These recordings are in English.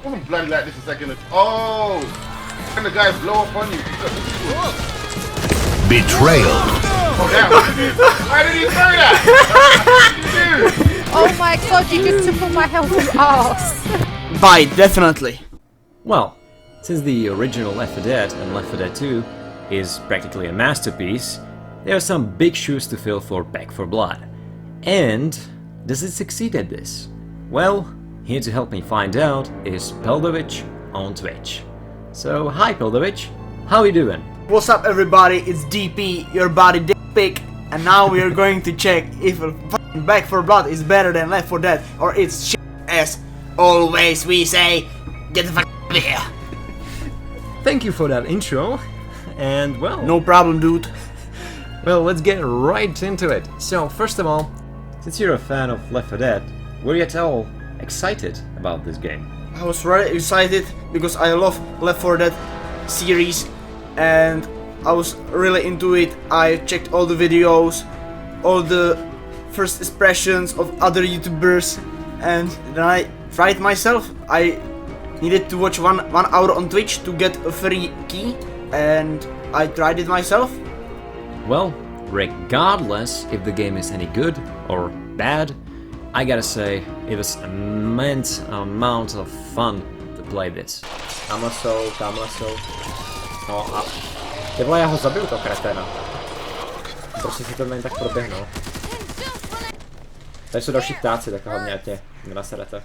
wasn't bloody like this a second ago. Oh! And the guys blow up on you. Betrayal. Oh, damn. Why did he say that? What did you do? Oh my god, you just took all my health from arse. Bite, definitely. Well, since the original Left 4 Dead and Left 4 Dead 2 is practically a masterpiece, there are some big shoes to fill for Back 4 Blood. And does it succeed at this? Well, here to help me find out is Peldovich on Twitch. So, hi Peldovich, how you doing? What's up everybody, it's DP, your body dick pic, and now we are going to check if a fucking Back 4 Blood is better than Left 4 Dead, or it's shit as always we say. Get the fuck out of here. Thank you for that intro, and well... No problem, dude. Well, let's get right into it. So, first of all, since you're a fan of Left 4 Dead, were you at all excited about this game? I was really excited because I love Left 4 Dead series and I was really into it. I checked all the videos, all the first impressions of other YouTubers, and then I tried myself. I needed to watch one hour on Twitch to get a free key, and I tried it myself. Well, regardless if the game is any good or bad, I gotta say, it was an immense amount of fun to play this. Tamhle jsou. No a... Ty vole, já ho zabiju toho kreténa. Prostě si to jen tak proběhnou. Tady jsou další ptáci, tak hlavně ať tě nenaserete.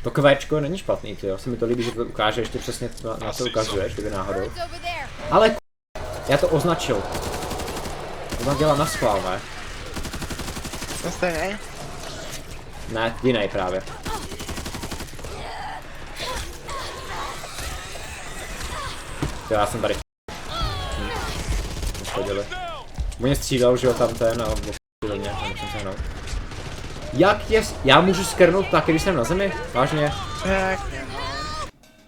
To kvéčko není špatný, tyjo. Se mi to líbí, že to ukáže ještě přesně na co ukazuješ, kdyby náhodou. Ale já to označil. To tam dělá naschvál, ne? To stejný? Ne, jiný právě. Já jsem tady. Chodili. Mě střídal, že jo, tam ten a do mě, a musím se hnout. Jak je... Já můžu skrnout tak, když jsem na zemi? Vážně?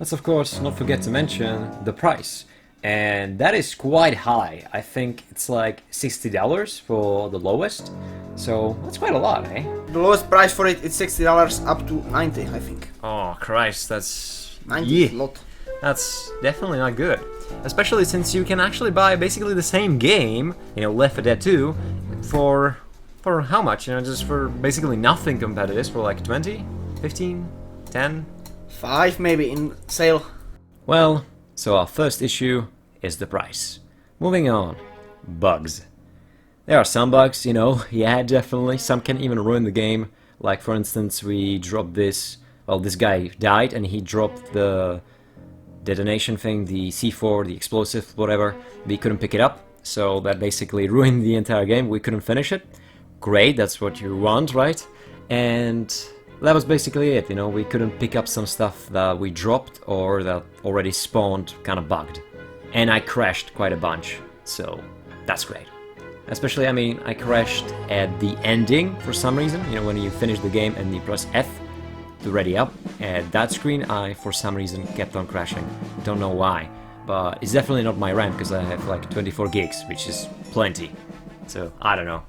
Let's of course not forget to mention the price. And that is quite high. I think it's like $60 for the lowest. So that's quite a lot, eh? The lowest price for it is $60 up to $90, I think. Oh Christ, that's... 90 yeah. is a lot. That's definitely not good. Especially since you can actually buy basically the same game, you know, Left 4 Dead 2, for how much? You know, just for basically nothing compared to this, for like 20, 15, 10? 5 maybe in sale. Well, so our first issue is the price. Moving on, bugs. There are some bugs, you know, yeah, definitely. Some can even ruin the game. Like, for instance, we dropped this... Well, this guy died and he dropped the detonation thing, the C4, the explosive, whatever. We couldn't pick it up, so that basically ruined the entire game. We couldn't finish it. Great, that's what you want, right? And that was basically it, you know, we couldn't pick up some stuff that we dropped or that already spawned kind of bugged. And I crashed quite a bunch, so that's great. Especially, I mean, I crashed at the ending for some reason, you know, when you finish the game and you press F to ready up. At that screen, I, for some reason, kept on crashing. Don't know why, but it's definitely not my RAM, because I have like 24 gigs, which is plenty. So, I don't know.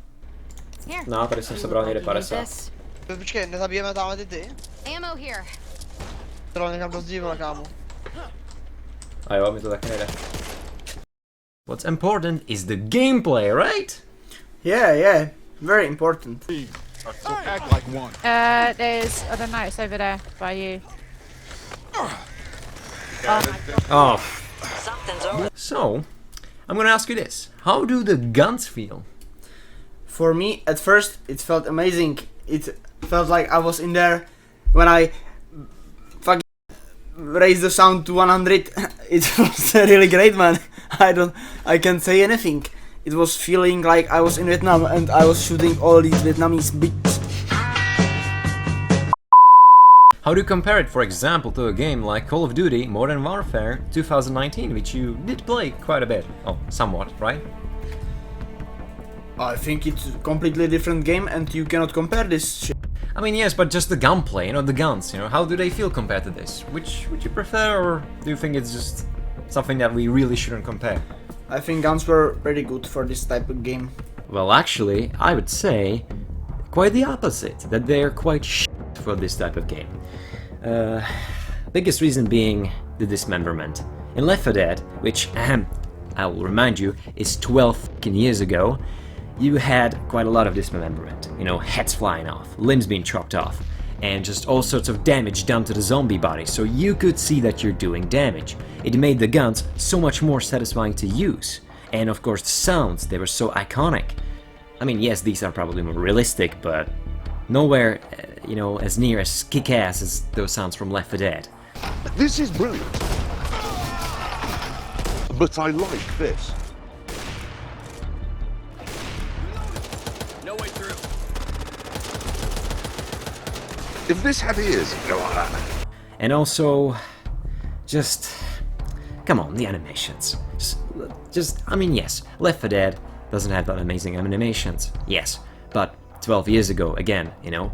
No, tady jsem sebral někde 50. Počkej, nezabijeme tamhle ty? Ammo here. To někam dost dívala, kámo. A jo, mi to taky nejde. What's important is the gameplay, right? Yeah, very important. So act like one. There's, I don't know, it's over there by you. Oh. So, I'm gonna ask you this. How do the guns feel? For me, at first, it felt amazing. It felt like I was in there when I fucking raised the sound to 100. It was really great, man. I can't say anything. It was feeling like I was in Vietnam and I was shooting all these Vietnamese bitches. How do you compare it, for example, to a game like Call of Duty Modern Warfare 2019, which you did play quite a bit? Oh, somewhat, right? I think it's a completely different game and you cannot compare this shit. I mean, yes, but just the gunplay, you know, the guns, you know, how do they feel compared to this? Which would you prefer, or do you think it's just something that we really shouldn't compare? I think guns were pretty good for this type of game. Well, actually, I would say quite the opposite, that they're quite shit for this type of game. Biggest reason being the dismemberment. In Left 4 Dead, which, I will remind you, is 12 fucking years ago, you had quite a lot of dismemberment. You know, heads flying off, limbs being chopped off, and just all sorts of damage done to the zombie body, so you could see that you're doing damage. It made the guns so much more satisfying to use. And of course the sounds, they were so iconic. I mean, yes, these are probably more realistic, but nowhere, you know, as near as kick-ass as those sounds from Left 4 Dead. This is brilliant. But I like this. No way through. If this had ears, go like that. And also, just, come on, the animations. Just, I mean, yes, Left 4 Dead doesn't have that amazing animations, yes, but 12 years ago, again, you know.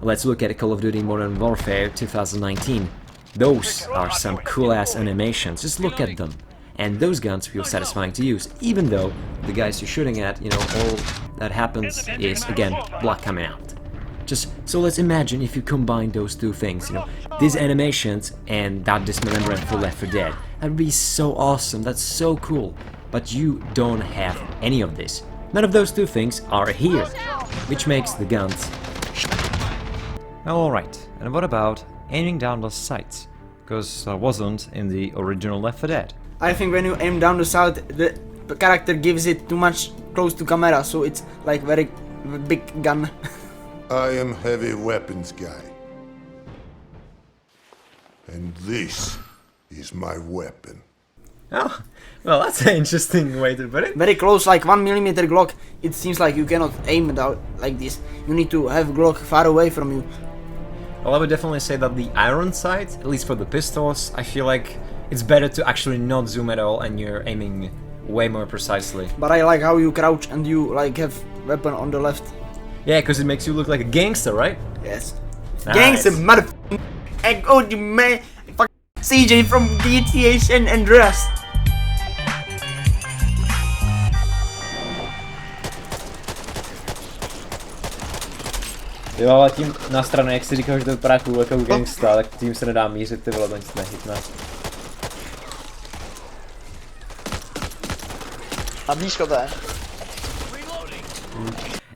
Let's look at Call of Duty Modern Warfare 2019. Those are some cool-ass animations, just look at them. And those guns feel satisfying to use, even though the guys you're shooting at, you know, all that happens is, again, blood coming out. Just, so let's imagine if you combine those two things, you know, these animations and that dismemberment for Left 4 Dead. That'd be so awesome, that's so cool. But you don't have any of this. None of those two things are here, which makes the guns. Alright, and what about aiming down the sights? Because that wasn't in the original Left 4 Dead. I think when you aim down the sight, the character gives it too much close to camera, so it's like very big gun. I am heavy weapons guy. And this is my weapon. Oh, well, that's an interesting way to put it. Very close, like 1mm Glock. It seems like you cannot aim it out like this. You need to have Glock far away from you. Well, I would definitely say that the iron sight, at least for the pistols, I feel like it's better to actually not zoom at all and you're aiming way more precisely. But I like how you crouch and you like have weapon on the left. Yeah, because it makes you look like a gangster, right? Yes. Nice. Gangster motherfucker. And oh, you man. Fuck CJ from GTA San Andreas. Jo, ale tím na stranu, jak si říkal, že to vypadá cool jako gangsta, tak tím se nedá mířit, ty vole, to nic nechytne. A blízko to je.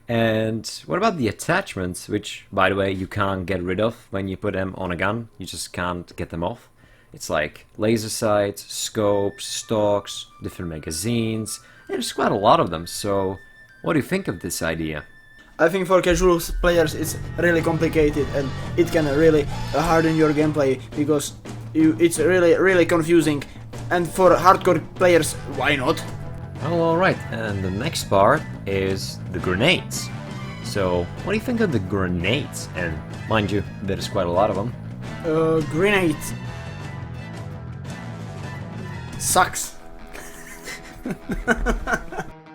And what about the attachments, which, by the way, you can't get rid of when you put them on a gun? You just can't get them off. It's like laser sights, scopes, stocks, different magazines. There's quite a lot of them, so what do you think of this idea? I think for casual players it's really complicated and it can really harden your gameplay because it's really confusing. And for hardcore players, why not? Well, alright, and the next part is the grenades. So, what do you think of the grenades? And mind you, there's quite a lot of them. Grenades. Sucks.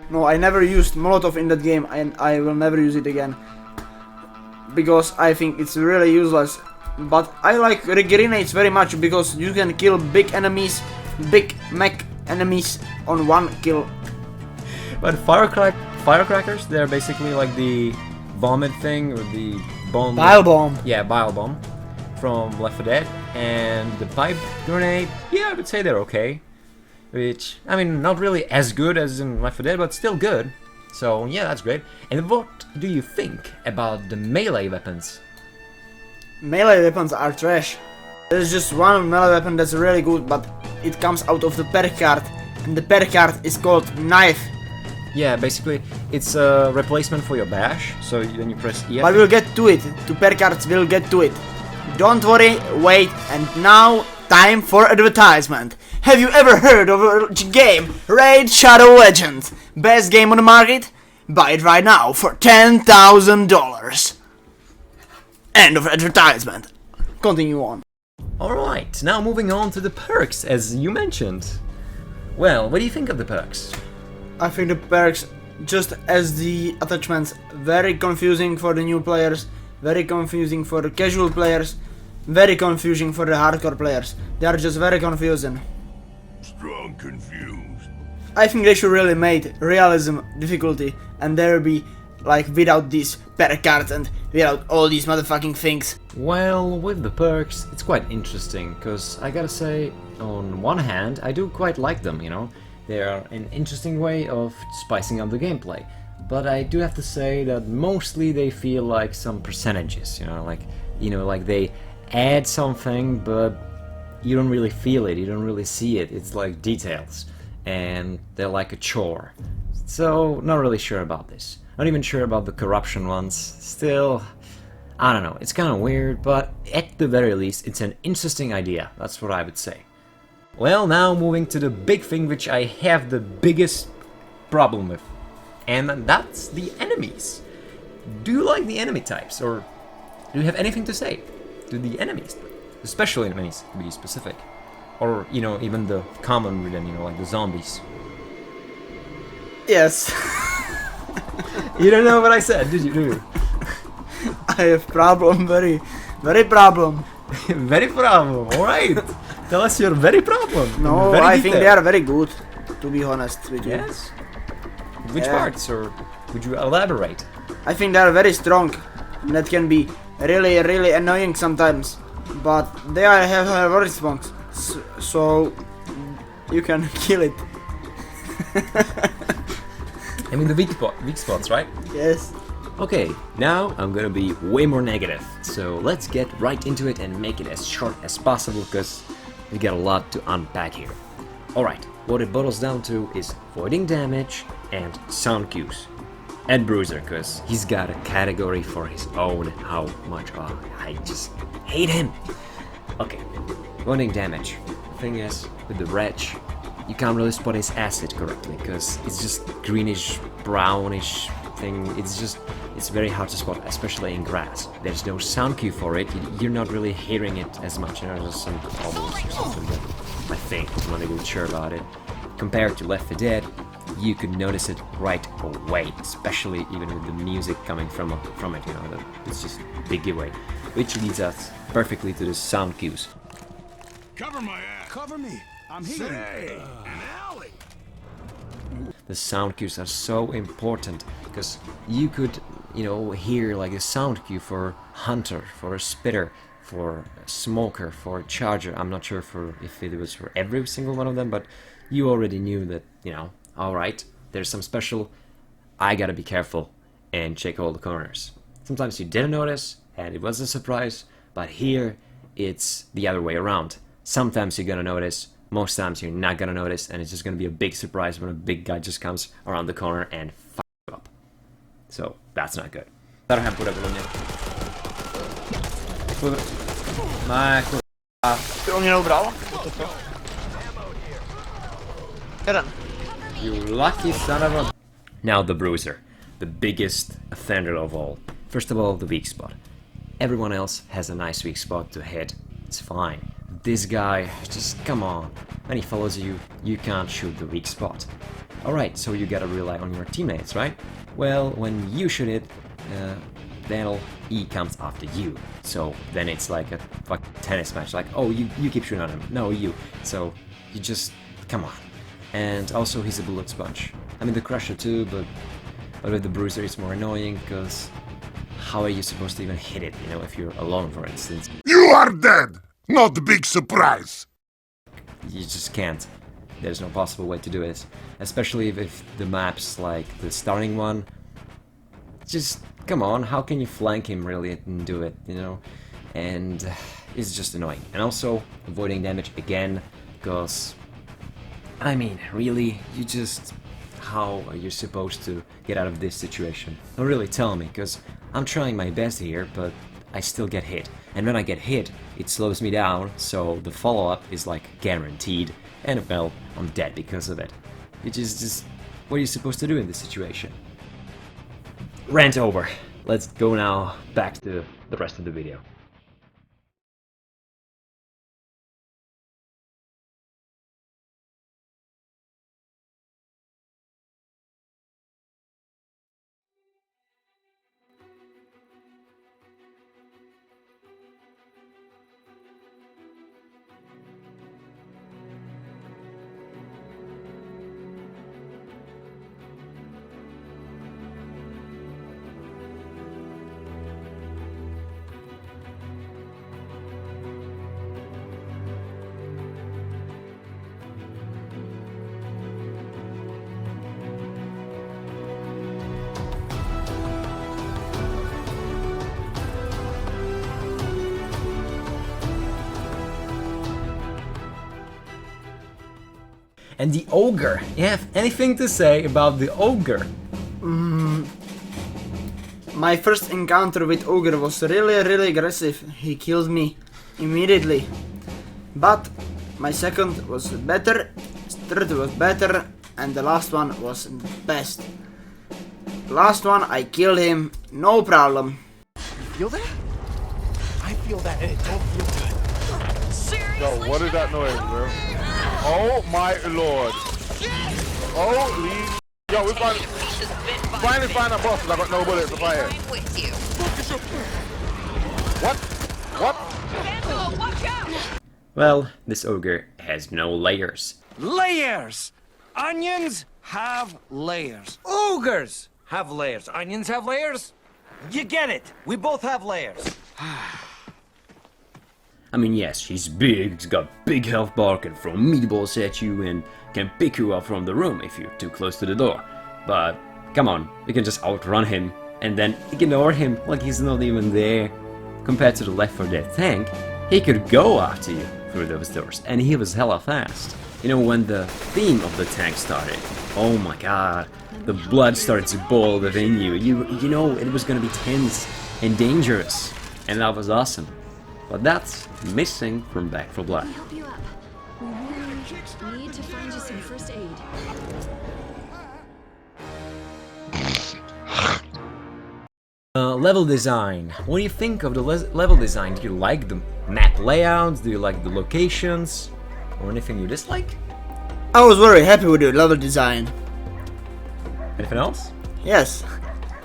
No, I never used Molotov in that game and I will never use it again. Because I think it's really useless. But I like grenades very much because you can kill big enemies, big mech enemies on one kill. But firecrackers, they're basically like the vomit thing, or the bomb... Bile bomb. Yeah, bile bomb from Left 4 Dead. And the pipe grenade, yeah, I would say they're okay. Which, I mean, not really as good as in Left 4 Dead, but still good. So, yeah, that's great. And what do you think about the melee weapons? Melee weapons are trash. There's just one melee weapon that's really good, but it comes out of the perk card, and the perk card is called knife. Yeah, basically, it's a replacement for your bash, so when you press E. But we'll get to it, to perk cards, we'll get to it. Don't worry, wait, and now, time for advertisement. Have you ever heard of a game, Raid Shadow Legends? Best game on the market? Buy it right now for $10,000. End of advertisement. Continue on. Alright, now moving on to the perks, as you mentioned. Well, what do you think of the perks? I think the perks, just as the attachments, very confusing for the new players, very confusing for the casual players, very confusing for the hardcore players. They are just very confusing. Strong confused. I think they should really make realism difficulty and there be like without these perk cards and without all these motherfucking things. Well, with the perks, it's quite interesting, because I gotta say, on one hand, I do quite like them, you know? They are an interesting way of spicing up the gameplay. But I do have to say that mostly they feel like some percentages, you know, like they add something, but you don't really feel it, you don't really see it, it's like details, and they're like a chore. So, not really sure about this. Not even sure about the corruption ones, still, I don't know, it's kinda weird, but at the very least, it's an interesting idea, that's what I would say. Well, now moving to the big thing which I have the biggest problem with, and that's the enemies. Do you like the enemy types, or do you have anything to say to the enemies? The special enemies, to be specific. Or, you know, even the common with them, you know, like the zombies. Yes. You don't know what I said, did you? Do you? I have problem, very problem. Very problem, alright. Tell us your very problem. No, very I think detailed. they are very good, to be honest with you. Yes? Which Yeah. parts, or would you elaborate? I think they are very strong. That can be really annoying sometimes. But they are have very strong. So you can kill it. I mean the weak spots, right? Yes. Okay, now I'm gonna be way more negative, so let's get right into it and make it as short as possible, because we got a lot to unpack here. Alright, what it boils down to is voiding damage and sound cues. And Bruiser, because he's got a category for his own. How much I just hate him. Okay, voiding damage. The thing is, with the wretch, you can't really spot his acid correctly, because it's just greenish, brownish thing. It's very hard to spot, especially in grass. There's no sound cue for it, you're not really hearing it as much, you know, just some bubbles or something that I think, I'm not even sure about it. Compared to Left 4 Dead, you could notice it right away, especially even with the music coming from it, you know, it's just a big giveaway. Which leads us perfectly to the sound cues. Cover my ass. Cover me. I'm here. Say, an alley. The sound cues are so important, because you could, you know, hear like a sound cue for hunter, for a spitter, for a smoker, for a charger. I'm not sure if it was for every single one of them, but you already knew that, you know, alright, there's some special, I gotta be careful and check all the corners. Sometimes you didn't notice, and it was a surprise, but here it's the other way around. Sometimes you're gonna notice, most times you're not gonna notice, and it's just gonna be a big surprise when a big guy just comes around the corner and fucks you up. So, that's not good. Starałem půjde podle mě. Ne, kurva. Ty on mě neubral? Jeden. You lucky son of a... Now the Bruiser, the biggest offender of all. First of all, the weak spot. Everyone else has a nice weak spot to hit. It's fine. This guy, just come on. When he follows you, you can't shoot the weak spot. Alright, so you gotta rely on your teammates, right? Well, when you shoot it, then he comes after you. So then it's like a fucking tennis match. Like, oh, you keep shooting on him. No, you. So you just, come on. And also he's a bullet sponge. I mean the Crusher too, but with the Bruiser it's more annoying, because how are you supposed to even hit it, you know, if you're alone, for instance? You are dead! Not a big surprise! You just can't. There's no possible way to do it. Especially if the map's like the starting one. Just, come on, how can you flank him really and do it, you know? And it's just annoying. And also, avoiding damage again, because... I mean, really, you just... How are you supposed to get out of this situation? Don't really tell me, because I'm trying my best here, but I still get hit. And when I get hit, it slows me down, so the follow-up is like guaranteed, and well, I'm dead because of it. Which is just... what are you supposed to do in this situation? Rant over. Let's go now back to the rest of the video. And the ogre. You have anything to say about the ogre? My first encounter with ogre was really aggressive. He killed me immediately. But my second was better, third was better, and the last one was best. Last one I killed him, no problem. Feel that? I feel that and it don't feel good. Yo, what is that noise, bro? Oh my lord. Holy. Yo, we finally find a boss because I got no bullets to fire. What? What? Well, this ogre has no layers. Layers! Onions have layers. Ogres have layers. Onions have layers? You get it. We both have layers. I mean, yes, she's big, she's got big health bar, can throw meatballs at you, and can pick you up from the room if you're too close to the door. But, come on, you can just outrun him, and then ignore him like he's not even there. Compared to the Left 4 Dead tank, he could go after you through those doors, and he was hella fast. You know, when the theme of the tank started, oh my god, the blood started to boil within you. You know, it was gonna be tense and dangerous, and that was awesome. But that's missing from Back 4 Blood. Help you up. We really need to find you some first aid. Level design. What do you think of the level design? Do you like the map layouts? Do you like the locations? Or anything you dislike? I was very happy with the level design. Anything else? Yes.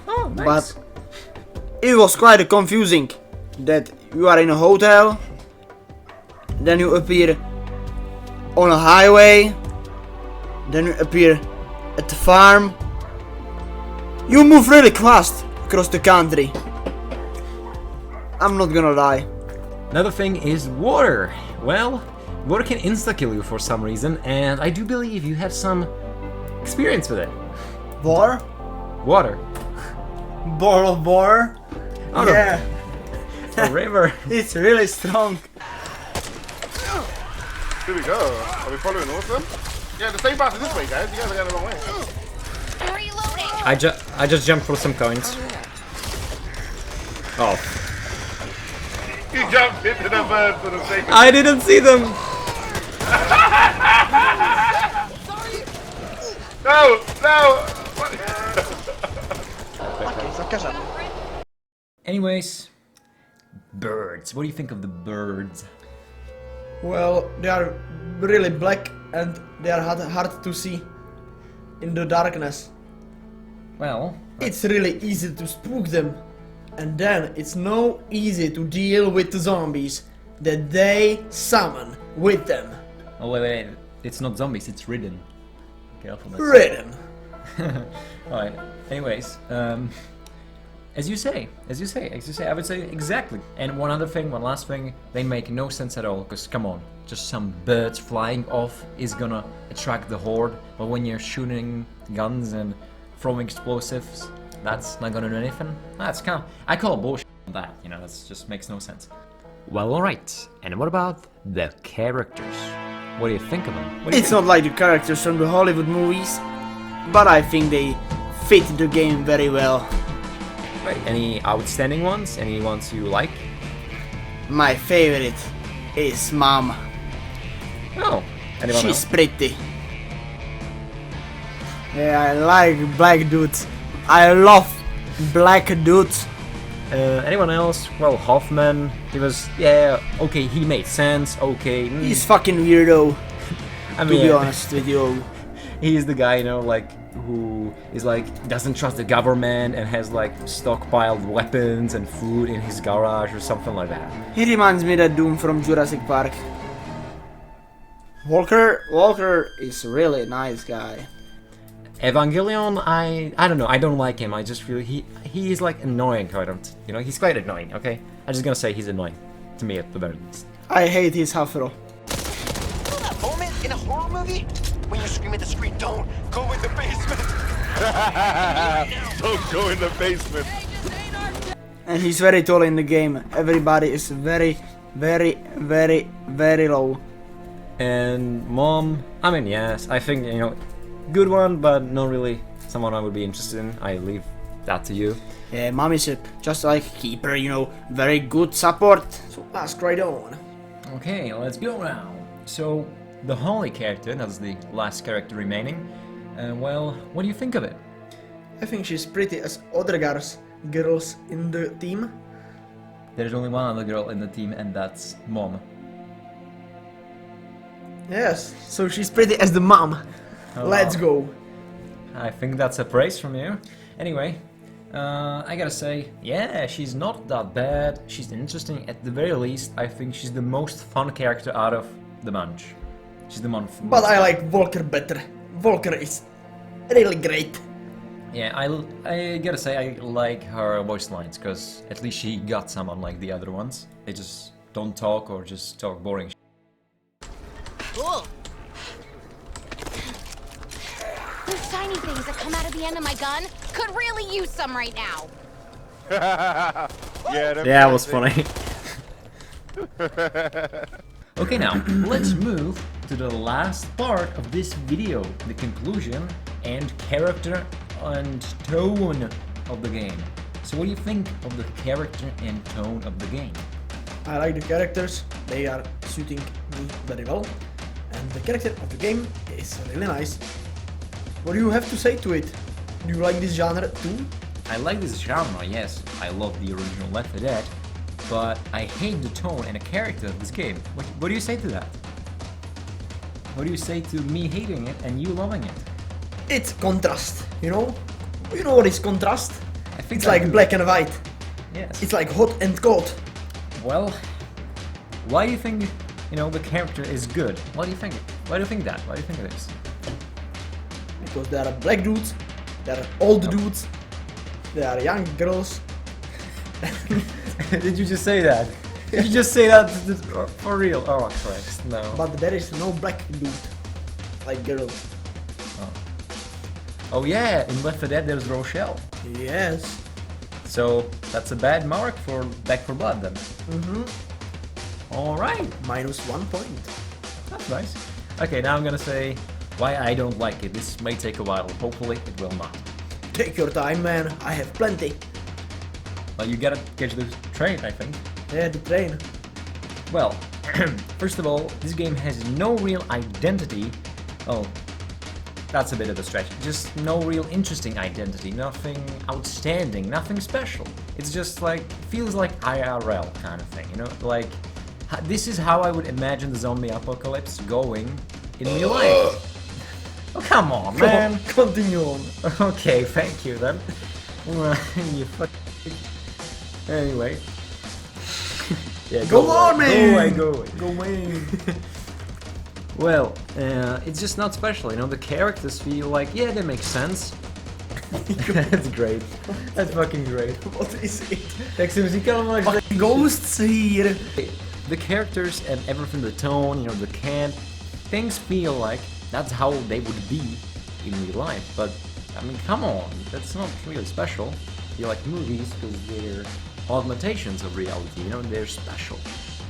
Oh, nice. But it was quite confusing that you are in a hotel, then you appear on a highway, then you appear at the farm. You move really fast across the country. I'm not gonna lie. Another thing is water. Well, water can insta-kill you for some reason, and I do believe you have some experience with it. War? Water. Ball of war? Oh, no. Yeah. A river. It's really strong. Here we go. Are we following awesome? Yeah, the same path is this way, guys. You guys are going the wrong way. I just jumped for some coins. Oh. You jumped into the bird for the sake of I didn't see them! No! No! Anyways, birds. What do you think of the birds? Well, they are really black and they are hard to see in the darkness. Well, It's really easy to spook them. And then it's no easy to deal with the zombies that they summon with them. oh wait, it's not zombies, it's ridden. Careful. Ridden. Alright, anyways, as you say, I would say exactly. And one last thing, they make no sense at all, because come on, just some birds flying off is gonna attract the horde, but when you're shooting guns and throwing explosives, that's not gonna do anything. That's kind of, I call bullshit on that, you know, that just makes no sense. Well, alright, and what about the characters? What do you think of them? It's not like the characters from the Hollywood movies, but I think they fit the game very well. Right, any outstanding ones? Any ones you like? My favorite is Mom. Oh, anyone She's else? pretty. Yeah, I like black dudes. I love black dudes. Anyone else? Well, Hoffman, he was, yeah, okay, he made sense, okay. He's fucking weirdo, I to mean, be honest with you. he's the guy, you know, like, who is like, doesn't trust the government and has like stockpiled weapons and food in his garage or something like that. He reminds me of that Doom from Jurassic Park. Walker is really a nice guy. Evangelion, I don't know, I don't like him, I just feel he is like annoying, I don't, you know, he's quite annoying, okay? I'm just gonna say he's annoying, to me at the very least. I hate his afro. Feel that moment in a horror movie? When you scream at the screen, don't go in the basement! Don't go in the basement. And he's very tall in the game. Everybody is very, very, very, very low. And Mom, I mean, yes, I think, you know, good one, but not really someone I would be interested in. I leave that to you. Yeah, Mom is just like keeper, you know, very good support. So ask right on. Okay, let's go now. So, the Holly character, that's the last character remaining. Well, what do you think of it? I think she's pretty as other girls in the team. There's only one other girl in the team, and that's Mom. Yes, so she's pretty as the mom. Oh, Let's wow. go. I think that's a praise from you. Anyway, I gotta say, yeah, she's not that bad. She's interesting at the very least. I think she's the most fun character out of the bunch. She's the most. But I like Volker better. Volker is really great. Yeah, I gotta say I like her voice lines, because at least she got some unlike the other ones. They just don't talk or just talk boring. Cool. Those tiny things that come out of the end of my gun could really use some right now. Yeah, that was funny. Okay, now let's move to the last part of this video, the conclusion and character and tone of the game. So what do you think of the character and tone of the game? I like the characters, they are suiting me very well. And the character of the game is really nice. What do you have to say to it? Do you like this genre too? I like this genre, yes. I love the original Left 4 Dead, but I hate the tone and the character of this game. What do you say to that? What do you say to me hating it and you loving it? It's contrast, you know? You know what is contrast? I think it's like black and white. Yes. It's like hot and cold. Well, why do you think, you know, the character is good? Why do you think it? Why do you think that? Why do you think it is? Because there are black dudes, there are old dudes, there are young girls. Did you just say that? Did you just say that for real? Oh Christ, no. But there is no black dude, like girl. Oh yeah, in Left 4 Dead there's Rochelle. Yes. So that's a bad mark for Back 4 Blood then. Alright. -1 point. That's nice. Okay, now I'm gonna say why I don't like it. This may take a while. Hopefully it will not. Take your time, man. I have plenty. Well, you gotta catch the train, I think. Yeah, the train. Well, first of all, this game has no real identity. Oh, that's a bit of a stretch. Just no real interesting identity. Nothing outstanding. Nothing special. It's just like, feels like IRL kind of thing, you know? Like, this is how I would imagine the zombie apocalypse going in real life. Oh, come on, man. Continue on. Okay, thank you then. You fuck. Anyway. Yeah, go on, man. Go away. Go away. Well, it's just not special, you know, the characters feel like, yeah, that makes sense. That's great. That's fucking great. What is it? Fucking ghosts here. The characters and everything, the tone, you know, the camp, things feel like that's how they would be in real life. But, I mean, come on, that's not really special. You like movies because they're augmentations of reality, you know, they're special.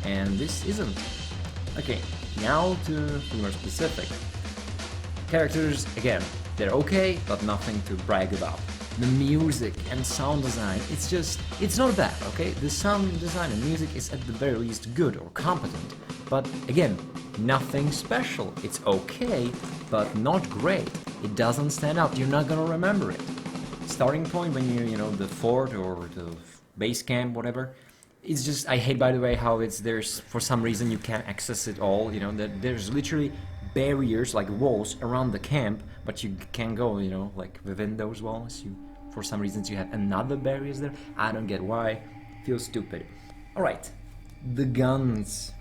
And this isn't. Okay, now to be more specific. Characters, again, they're okay, but nothing to brag about. The music and sound design, it's not bad, okay? The sound design and music is at the very least good or competent. But again, nothing special. It's okay, but not great. It doesn't stand out, you're not gonna remember it. Starting point when you know, the fort or the base camp, whatever, it's just, I hate, by the way, how there's, for some reason you can't access it all, you know, that there's literally barriers, like walls, around the camp, but you can't go, you know, like, within those walls, for some reasons you have another barriers there, I don't get why, feels stupid. Alright, the guns,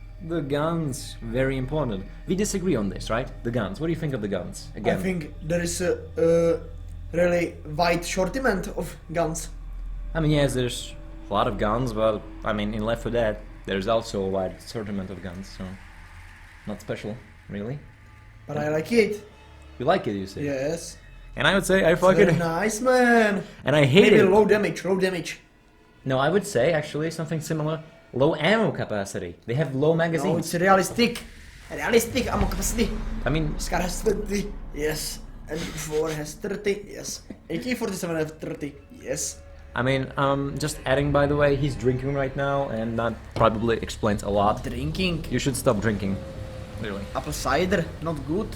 very important. We disagree on this, right? The guns, what do you think of the guns? Again. I think there is a really wide assortment of guns. I mean, yes, there's a lot of guns, but I mean, in Left 4 Dead, there's also a wide assortment of guns, so not special, really. But I like it. You like it, you say? Yes. And I would say I fucking fucking nice, man. And I hate Maybe it. low damage. No, I would say actually something similar. Low ammo capacity. They have low magazines. No, it's realistic. Realistic ammo capacity. I mean, Scar has 20, yes. M4 has 30, yes. AK-47 has 30, yes. I mean, just adding, by the way, he's drinking right now, and that probably explains a lot. Drinking? You should stop drinking. Clearly. Apple cider, not good.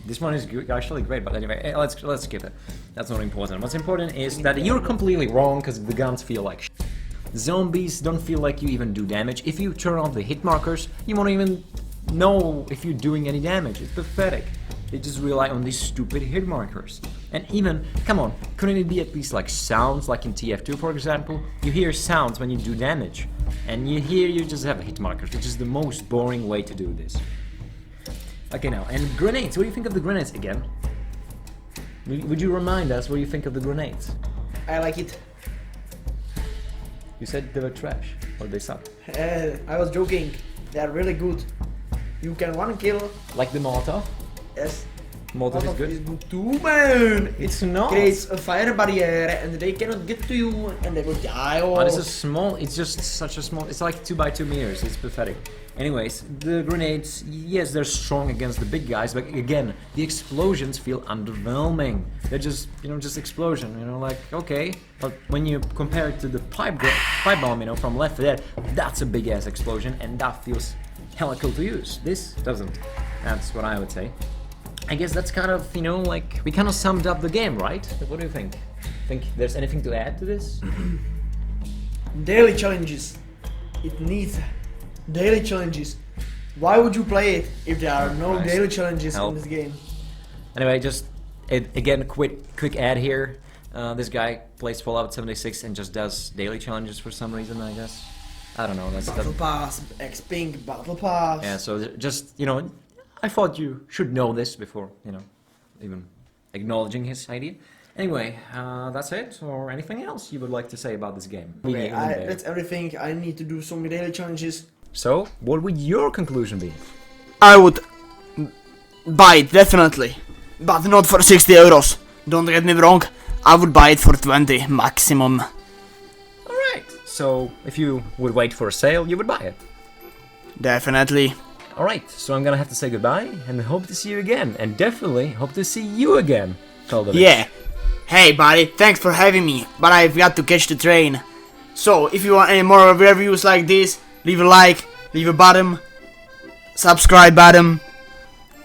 This one is actually great, but anyway, let's skip it. That's not important. What's important is that you're completely wrong, because the guns feel like shit. Zombies don't feel like you even do damage. If you turn off the hit markers, you won't even know if you're doing any damage. It's pathetic. They just rely on these stupid hit markers. And even, come on, couldn't it be at least like sounds, like in TF2 for example? You hear sounds when you do damage. And you just have hit markers, which is the most boring way to do this. Okay now, and grenades, what do you think of the grenades again? Would you remind us what you think of the grenades? I like it. You said they were trash, or they suck. I was joking. They are really good. You can one kill. Like the Molotov? Yes. Molotov is good? Is good too, man. It's not. Creates a fire barrier and they cannot get to you and they will die. Oh. But it's a small, it's just such a small, it's like 2 by 2 meters, it's pathetic. Anyways, the grenades, yes, they're strong against the big guys, but again, the explosions feel underwhelming. They're just, just explosion, like, okay. But when you compare it to the pipe bomb, from Left 4 Dead, that's a big ass explosion, and that feels hella cool to use. This doesn't. That's what I would say. I guess that's kind of, like, we kind of summed up the game, right? What do you think? Think there's anything to add to this? Daily challenges. It needs daily challenges. Why would you play it if there are no daily challenges in this game? Anyway, just again, quick ad here. This guy plays Fallout 76 and just does daily challenges for some reason, I guess. I don't know. That's Battle Pass, X-Ping, Battle Pass. Yeah, so just, I thought you should know this before, even acknowledging his idea. Anyway, that's it, or anything else you would like to say about this game? Okay, that's everything. I need to do some daily challenges. So, what would your conclusion be? I would buy it, definitely. But not for 60 euros. Don't get me wrong, I would buy it for 20 maximum. Alright, so if you would wait for a sale, you would buy it? Definitely. Alright, so I'm gonna have to say goodbye, and hope to see you again, and definitely hope to see you again, Feldovic. Yeah. Hey buddy, thanks for having me, but I've got to catch the train. So, if you want any more reviews like this, leave a like, leave a button, subscribe button,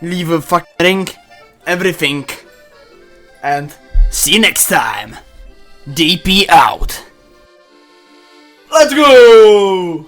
leave a fucking ring, everything. And see you next time. DP out. Let's go!